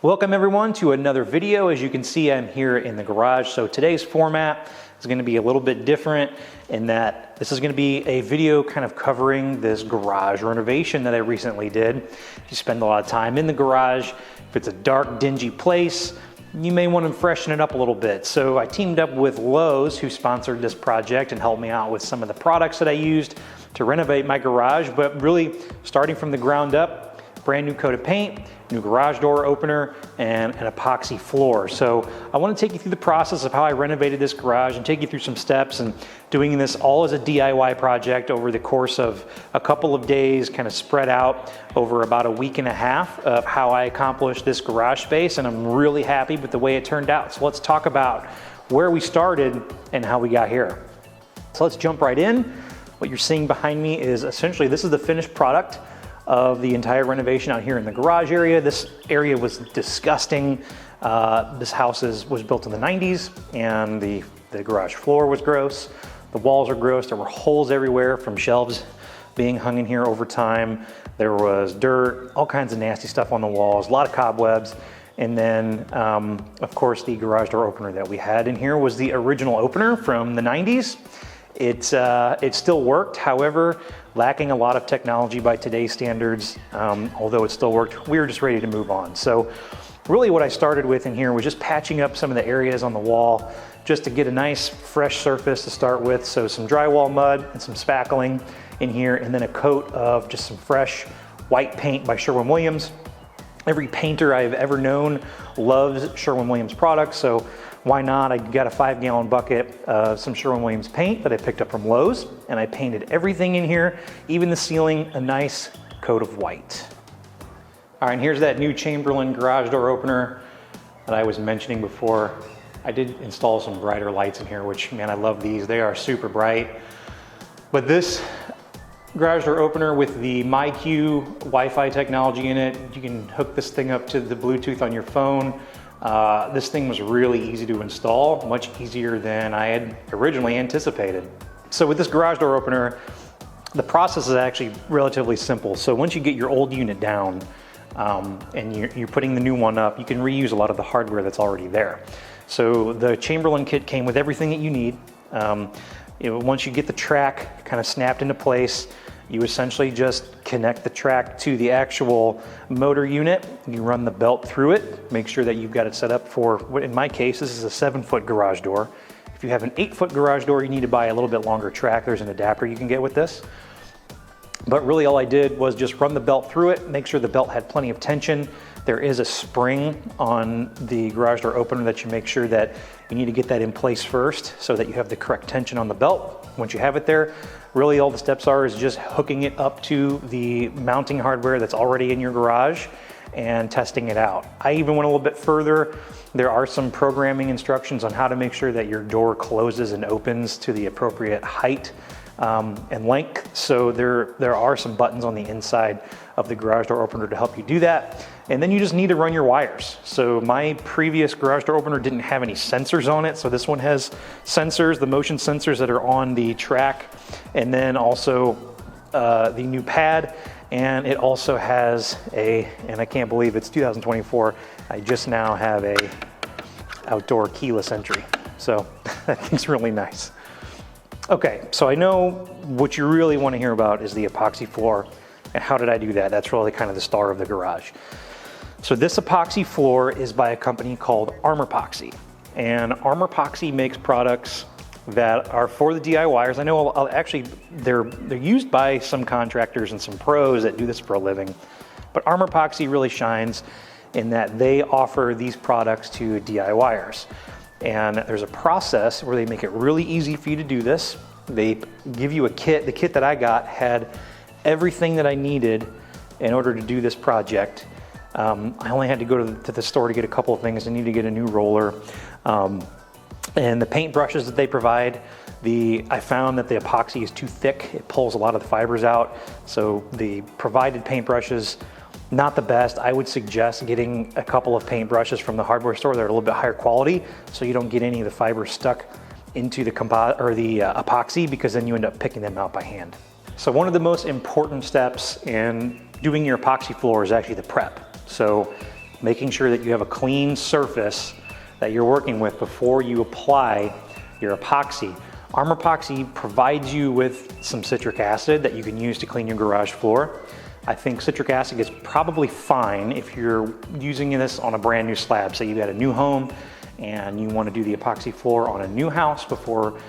Welcome everyone to another video. As you can see, I'm here in the garage. So today's format is going to be a little bit different in that this is going to be a video kind of covering this garage renovation that I recently did. If you spend a lot of time in the garage, if it's a dark, dingy place, you may want to freshen it up a little bit. So I teamed up with Lowe's, who sponsored this project and helped me out with some of the products that I used to renovate my garage, but really starting from the ground up. Brand new coat of paint, new garage door opener, and an epoxy floor. So I want to take you through the process of how I renovated this garage and take you through some steps and doing this all as a DIY project over the course of a couple of days, kind of spread out over about a week and a half of how I accomplished this garage space. And I'm really happy with the way it turned out. So let's talk about where we started and how we got here. So let's jump right in. What you're seeing behind me is essentially, this is the finished product of the entire renovation out here in the garage area. This area was disgusting. This house was built in the 90s and the garage floor was gross. The walls are gross. There were holes everywhere from shelves being hung in here over time. There was dirt, all kinds of nasty stuff on the walls, a lot of cobwebs. And then, of course, the garage door opener that we had in here was the original opener from the 90s. It still worked, however, lacking a lot of technology by today's standards. Although it still worked, we were just ready to move on. So really what I started with in here was just patching up some of the areas on the wall just to get a nice fresh surface to start with. So some drywall mud and some spackling in here, and then a coat of just some fresh white paint by Sherwin-Williams. Every painter I've ever known loves Sherwin-Williams products, so why not? I got a 5-gallon bucket of some Sherwin-Williams paint that I picked up from Lowe's, and I painted everything in here, even the ceiling, a nice coat of white. All right, and here's that new Chamberlain garage door opener that I was mentioning before. I did install some brighter lights in here, which, man, I love these. They are super bright. But this garage door opener with the MyQ Wi-Fi technology in it, you can hook this thing up to the Bluetooth on your phone. This thing was really easy to install, much easier than I had originally anticipated. So with this garage door opener, the process is actually relatively simple. So once you get your old unit down and you're putting the new one up, you can reuse a lot of the hardware that's already there. So the Chamberlain kit came with everything that you need. Once you get the track kind of snapped into place, you essentially just connect the track to the actual motor unit. You run the belt through it, make sure that you've got it set up for, in my case, this is a 7-foot garage door. If you have an 8-foot garage door, you need to buy a little bit longer track. There's an adapter you can get with this. But really all I did was just run the belt through it, make sure the belt had plenty of tension. There is a spring on the garage door opener that you make sure that you need to get that in place first so that you have the correct tension on the belt. Once you have it there, really all the steps are is just hooking it up to the mounting hardware that's already in your garage and testing it out. I even went a little bit further. There are some programming instructions on how to make sure that your door closes and opens to the appropriate height and length. So there are some buttons on the inside of the garage door opener to help you do that. And then you just need to run your wires. So my previous garage door opener didn't have any sensors on it. So this one has sensors, the motion sensors that are on the track, and then also the new pad. And it also has and I can't believe it's 2024, I just now have a outdoor keyless entry. So that thing's really nice. Okay, so I know what you really want to hear about is the epoxy floor. And how did I do that? That's really kind of the star of the garage. So this epoxy floor is by a company called Armor Poxy. And Armor Poxy makes products that are for the DIYers. I know actually they're used by some contractors and some pros that do this for a living. But Armor Poxy really shines in that they offer these products to DIYers. And there's a process where they make it really easy for you to do this. They give you a kit. The kit that I got had everything that I needed in order to do this project. I only had to go to the store to get a couple of things. I need to get a new roller. And the paint brushes that they provide, I found that the epoxy is too thick. It pulls a lot of the fibers out. So the provided paint brushes, not the best. I would suggest getting a couple of paint brushes from the hardware store that are a little bit higher quality so you don't get any of the fibers stuck into the epoxy, because then you end up picking them out by hand. So one of the most important steps in doing your epoxy floor is actually the prep. So making sure that you have a clean surface that you're working with before you apply your epoxy. Armor Poxy provides you with some citric acid that you can use to clean your garage floor. I think citric acid is probably fine if you're using this on a brand new slab. Say you got a new home and you want to do the epoxy floor on a new house before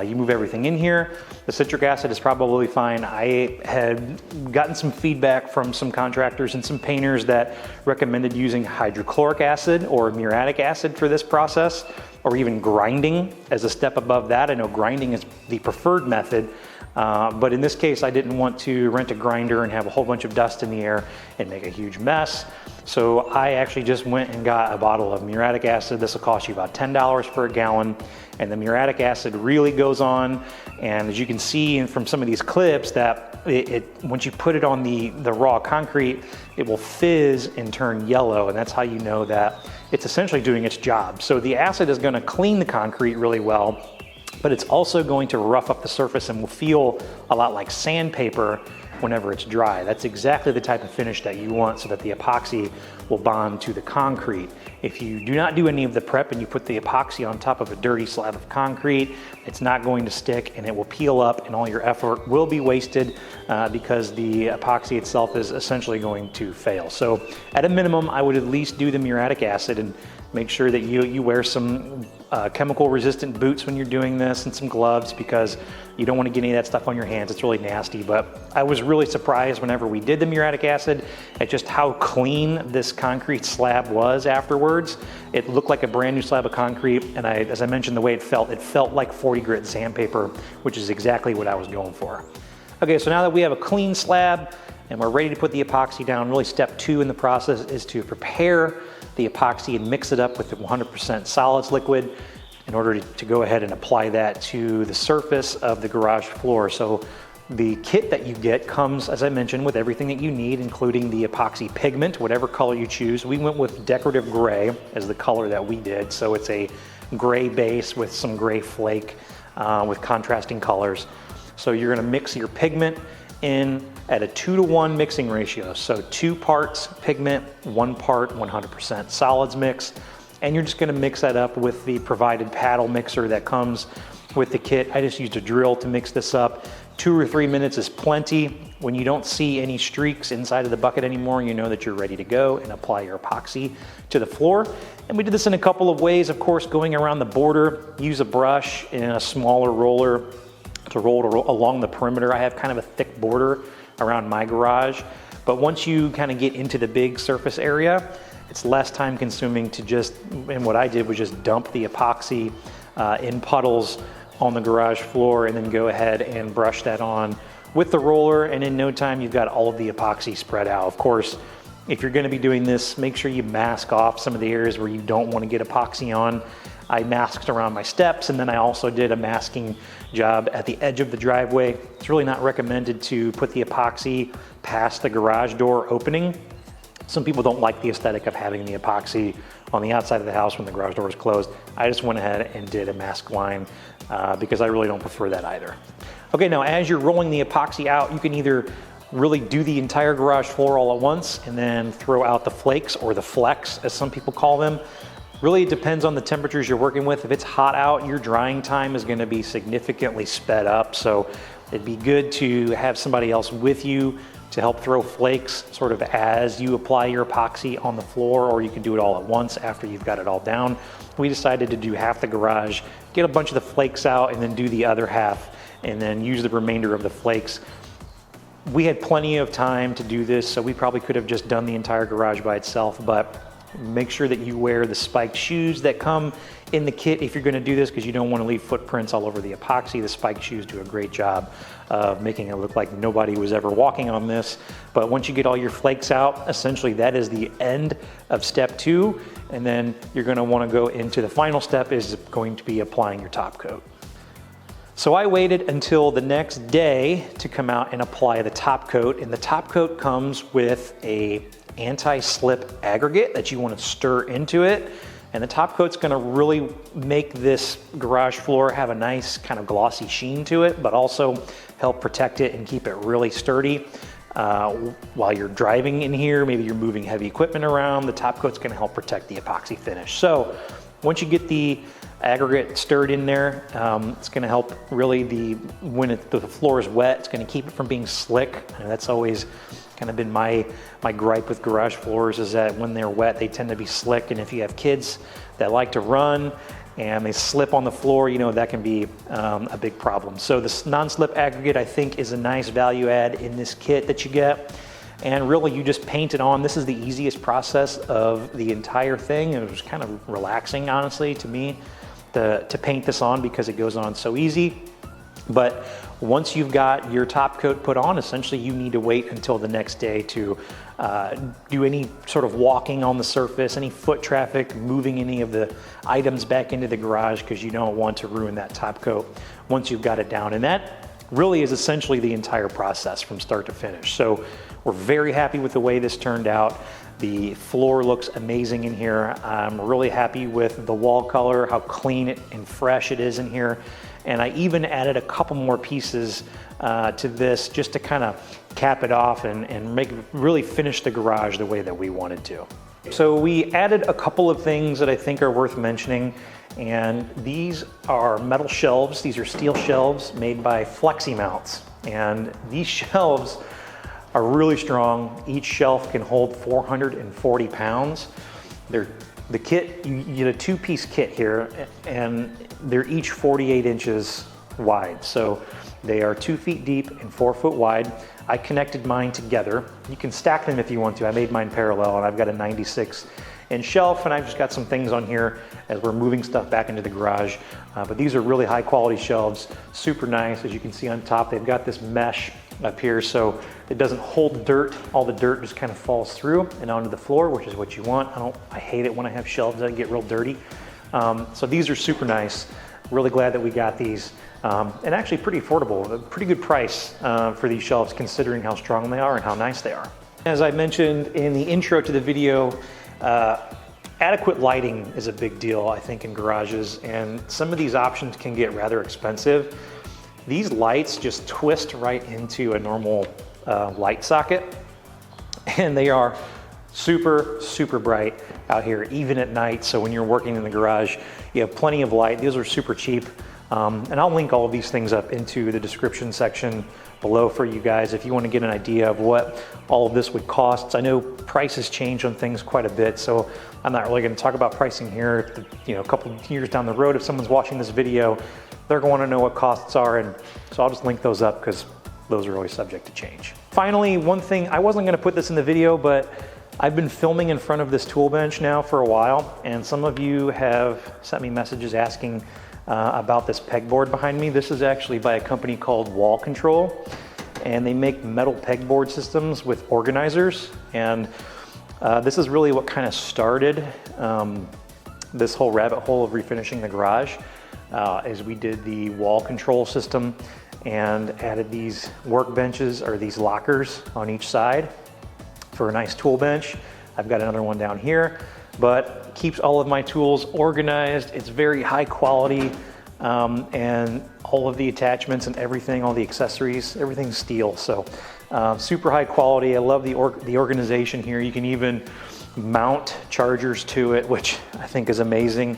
you move everything in here. The citric acid is probably fine. I had gotten some feedback from some contractors and some painters that recommended using hydrochloric acid or muriatic acid for this process, or even grinding as a step above that. I know grinding is the preferred method, but in this case, I didn't want to rent a grinder and have a whole bunch of dust in the air and make a huge mess. So I actually just went and got a bottle of muriatic acid. This will cost you about $10 for a gallon. And the muriatic acid really goes on. And as you can see from some of these clips, that once you put it on the raw concrete, it will fizz and turn yellow. And that's how you know that it's essentially doing its job. So the acid is gonna clean the concrete really well, but it's also going to rough up the surface and will feel a lot like sandpaper whenever it's dry. That's exactly the type of finish that you want so that the epoxy will bond to the concrete. If you do not do any of the prep and you put the epoxy on top of a dirty slab of concrete, it's not going to stick and it will peel up, and all your effort will be wasted because the epoxy itself is essentially going to fail. So at a minimum, I would at least do the muriatic acid and make sure that you wear some chemical resistant boots when you're doing this and some gloves, because you don't want to get any of that stuff on your hands. It's really nasty. But I was really surprised whenever we did the muriatic acid at just how clean this concrete slab was afterwards. It looked like a brand new slab of concrete, and as I mentioned, the way it felt like 40 grit sandpaper, which is exactly what I was going for. Okay, so now that we have a clean slab and we're ready to put the epoxy down, really step 2 in the process is to prepare the epoxy and mix it up with the 100% solids liquid in order to go ahead and apply that to the surface of the garage floor. So the kit that you get comes, as I mentioned, with everything that you need, including the epoxy pigment, whatever color you choose. We went with decorative gray as the color that we did. So it's a gray base with some gray flake with contrasting colors. So you're gonna mix your pigment in at a 2-to-1 mixing ratio. So 2 parts pigment, 1 part 100% solids mix. And you're just gonna mix that up with the provided paddle mixer that comes with the kit. I just used a drill to mix this up. 2 or 3 minutes is plenty. When you don't see any streaks inside of the bucket anymore, you know that you're ready to go and apply your epoxy to the floor. And we did this in a couple of ways. Of course, going around the border, use a brush and a smaller roller to roll along the perimeter. I have kind of a thick border around my garage, but once you kind of get into the big surface area, it's less time consuming to just, and what I did was just dump the epoxy in puddles on the garage floor and then go ahead and brush that on with the roller, and in no time you've got all of the epoxy spread out. Of course, if you're gonna be doing this, make sure you mask off some of the areas where you don't want to get epoxy on. I masked around my steps, and then I also did a masking job at the edge of the driveway. It's really not recommended to put the epoxy past the garage door opening. Some people don't like the aesthetic of having the epoxy on the outside of the house when the garage door is closed. I just went ahead and did a mask line because I really don't prefer that either. Okay, now as you're rolling the epoxy out, you can either really do the entire garage floor all at once and then throw out the flakes, or the flecks as some people call them. Really, it depends on the temperatures you're working with. If it's hot out, your drying time is going to be significantly sped up. So it'd be good to have somebody else with you to help throw flakes sort of as you apply your epoxy on the floor, or you can do it all at once after you've got it all down. We decided to do half the garage, get a bunch of the flakes out, and then do the other half, and then use the remainder of the flakes. We had plenty of time to do this, so we probably could have just done the entire garage by itself, but make sure that you wear the spiked shoes that come in the kit if you're going to do this, because you don't want to leave footprints all over the epoxy. The spiked shoes do a great job of making it look like nobody was ever walking on this. But once you get all your flakes out, essentially that is the end of step 2. And then you're going to want to go into the final step, is going to be applying your top coat. So I waited until the next day to come out and apply the top coat, and the top coat comes with a anti-slip aggregate that you want to stir into it. And the top coat's going to really make this garage floor have a nice kind of glossy sheen to it, but also help protect it and keep it really sturdy. while you're driving in here. Maybe you're moving heavy equipment around. The top coat's going to help protect the epoxy finish. So once you get the aggregate stirred in there, it's going to help really when the floor is wet, it's going to keep it from being slick. And that's always kind of been my gripe with garage floors, is that when they're wet, they tend to be slick. And if you have kids that like to run and they slip on the floor, you know, that can be a big problem. So this non-slip aggregate, I think, is a nice value add in this kit that you get. And really, you just paint it on. This is the easiest process of the entire thing. It was kind of relaxing, honestly, to me, to paint this on, because it goes on so easy. But once you've got your top coat put on, essentially you need to wait until the next day to do any sort of walking on the surface, any foot traffic, moving any of the items back into the garage, because you don't want to ruin that top coat once you've got it down. And that really is essentially the entire process from start to finish. So we're very happy with the way this turned out. The floor looks amazing in here. I'm really happy with the wall color, how clean and fresh it is in here. And I even added a couple more pieces to this just to kind of cap it off and really finish the garage the way that we wanted to. So we added a couple of things that I think are worth mentioning. And these are metal shelves. These are steel shelves made by Flexi mounts. And these shelves are really strong. Each shelf can hold 440 pounds. The kit, you get a two-piece kit here, and they're each 48 inches wide. So they are 2 feet deep and 4 foot wide. I connected mine together. You can stack them if you want to. I made mine parallel, and I've got a 96-inch shelf, and I've just got some things on here as we're moving stuff back into the garage. But these are really high-quality shelves, super nice. As you can see on top, they've got this mesh up here, so it doesn't hold dirt. All the dirt just kind of falls through and onto the floor, which is what you want. I hate it when I have shelves that get real dirty. So these are super nice. Really glad that we got these, and actually pretty affordable. A pretty good price for these shelves, considering how strong they are and how nice they are. As I mentioned in the intro to the video, adequate lighting is a big deal, I think, in garages, and some of these options can get rather expensive. These lights just twist right into a normal light socket, and they are super, super bright out here, even at night. So when you're working in the garage, you have plenty of light. These are super cheap. And I'll link all of these things up into the description section below for you guys if you want to get an idea of what all of this would cost. I know prices change on things quite a bit, so I'm not really going to talk about pricing here. A couple of years down the road, if someone's watching this video, they're going to know what costs are, and so I'll just link those up because those are always subject to change. Finally, one thing, I wasn't going to put this in the video, but I've been filming in front of this tool bench now for a while, and some of you have sent me messages asking about this pegboard behind me. This is actually by a company called Wall Control, and they make metal pegboard systems with organizers. And this is really what kind of started this whole rabbit hole of refinishing the garage, as we did the wall control system and added these workbenches, or these lockers, on each side for a nice tool bench. I've got another one down here, but keeps all of my tools organized. It's very high quality, and all of the attachments and everything, all the accessories, everything's steel. So super high quality. I love the organization here. You can even mount chargers to it, which I think is amazing,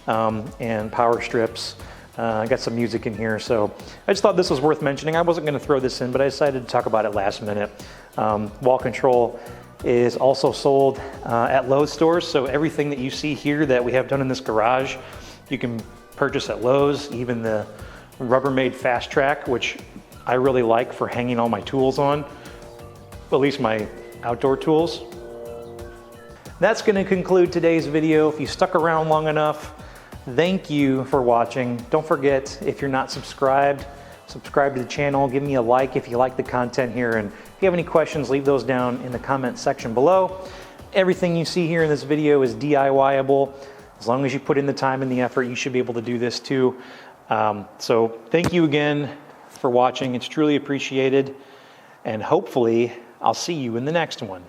and power strips. I got some music in here, so I just thought this was worth mentioning. I wasn't going to throw this in, but I decided to talk about it last minute. Wall Control is also sold at Lowe's stores, so everything that you see here that we have done in this garage, you can purchase at Lowe's. Even the Rubbermaid Fast Track, which I really like for hanging all my tools on, at least my outdoor tools. That's going to conclude today's video. If you stuck around long enough, thank you for watching. Don't forget, if you're not subscribed, subscribe to the channel. Give me a like if you like the content here, and if you have any questions, leave those down in the comment section below. Everything you see here in this video is DIY-able. As long as you put in the time and the effort, you should be able to do this too. So thank you again for watching. It's truly appreciated, and hopefully I'll see you in the next one.